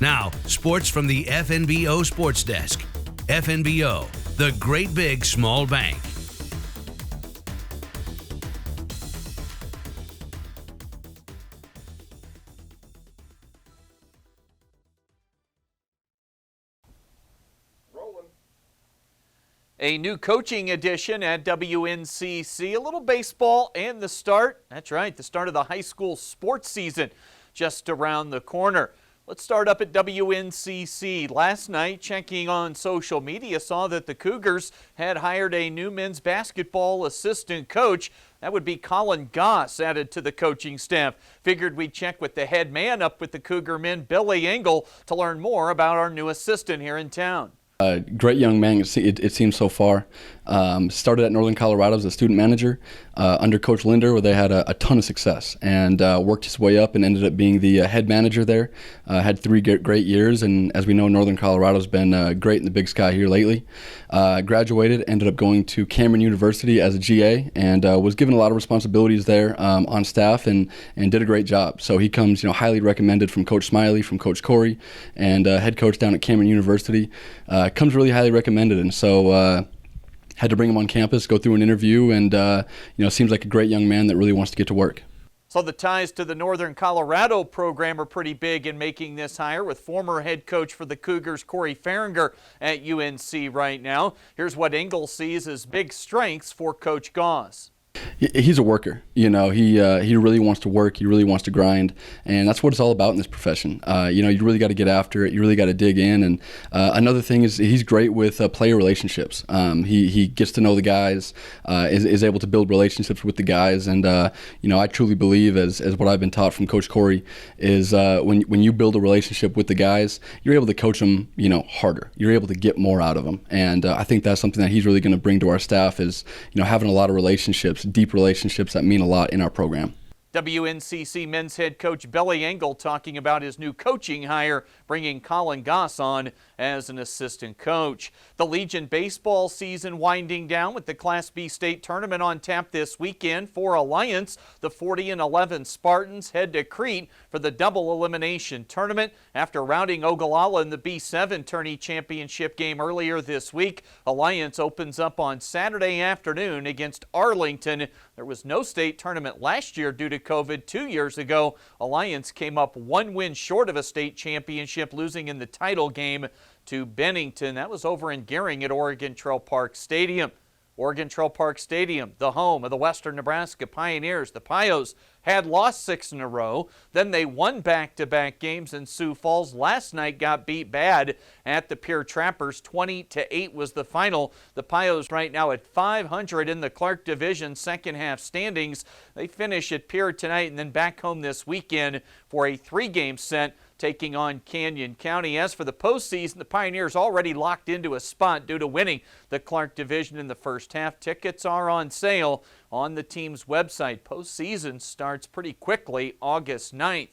Now, sports from the FNBO Sports Desk. FNBO, the great big small bank. A new coaching edition at WNCC, a little baseball and the start, that's right, the start of the high school sports season just around the corner. Let's start up at WNCC. Last night, checking on social media, saw that the Cougars had hired a new men's basketball assistant coach. That would be Colin Goss added to the coaching staff. Figured we'd check with the head man up with the Cougar men, Billy Engel, to learn more about our new assistant here in town. Great young man, it seems so far. Started at Northern Colorado as a student manager under Coach Linder, where they had a ton of success, and worked his way up and ended up being the head manager there. Had 3 great years, and as we know, Northern Colorado's been great in the Big Sky here lately. Graduated, ended up going to Cameron University as a GA, and was given a lot of responsibilities there on staff, and did a great job. So he comes, highly recommended from Coach Smiley, from Coach Corey, and head coach down at Cameron University. Comes really highly recommended, and so had to bring him on campus, go through an interview, and seems like a great young man that really wants to get to work. So the ties to the Northern Colorado program are pretty big in making this hire, with former head coach for the Cougars, Corey Farringer, at UNC right now. Here's what Engel sees as big strengths for Coach Goss. He's a worker. He really wants to work. He really wants to grind, and that's what it's all about in this profession. You really got to get after it. You really got to dig in. And another thing is he's great with player relationships. He gets to know the guys, is able to build relationships with the guys. And I truly believe, as what I've been taught from Coach Corey, is when you build a relationship with the guys, you're able to coach them, harder. You're able to get more out of them. And I think that's something that he's really going to bring to our staff, is having a lot of relationships, deep relationships that mean a lot in our program. WNCC men's head coach Billy Engel talking about his new coaching hire, bringing Colin Goss on as an assistant coach. The Legion baseball season winding down, with the Class B state tournament on tap this weekend for Alliance. The 40-11 Spartans head to Crete for the double elimination tournament after routing Ogallala in the B7 tourney championship game earlier this week. Alliance opens up on Saturday afternoon against Arlington. There was no state tournament last year due to COVID 2 years ago. Alliance came up 1 win short of a state championship, losing in the title game to Bennington. That was over in Gering at Oregon Trail Park Stadium. Oregon Trail Park Stadium, the home of the Western Nebraska Pioneers. The Pios had lost 6 in a row. Then they won back-to-back games in Sioux Falls. Last night got beat bad at the Pierre Trappers. 20-8 was the final. The Pios right now at 500 in the Clark Division second half standings. They finish at Pierre tonight and then back home this weekend for a 3-game set, taking on Canyon County. As for the postseason, the Pioneers already locked into a spot due to winning the Clark Division in the first half. Tickets are on sale on the team's website. Postseason starts pretty quickly, August 9th.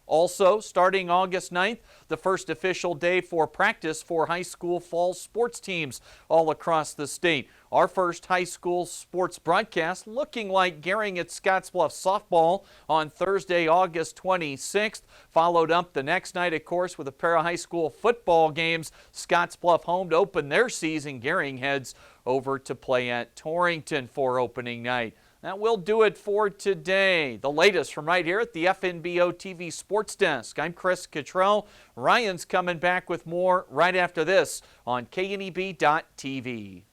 Also, starting August 9th, the first official day for practice for high school fall sports teams all across the state. Our first high school sports broadcast looking like Gering at Scottsbluff softball on Thursday, August 26th. Followed up the next night, of course, with a pair of high school football games. Scottsbluff home to open their season. Gering heads over to play at Torrington for opening night. That will do it for today. The latest from right here at the FNBO TV Sports Desk. I'm Chris Cottrell. Ryan's coming back with more right after this on KNEB.TV.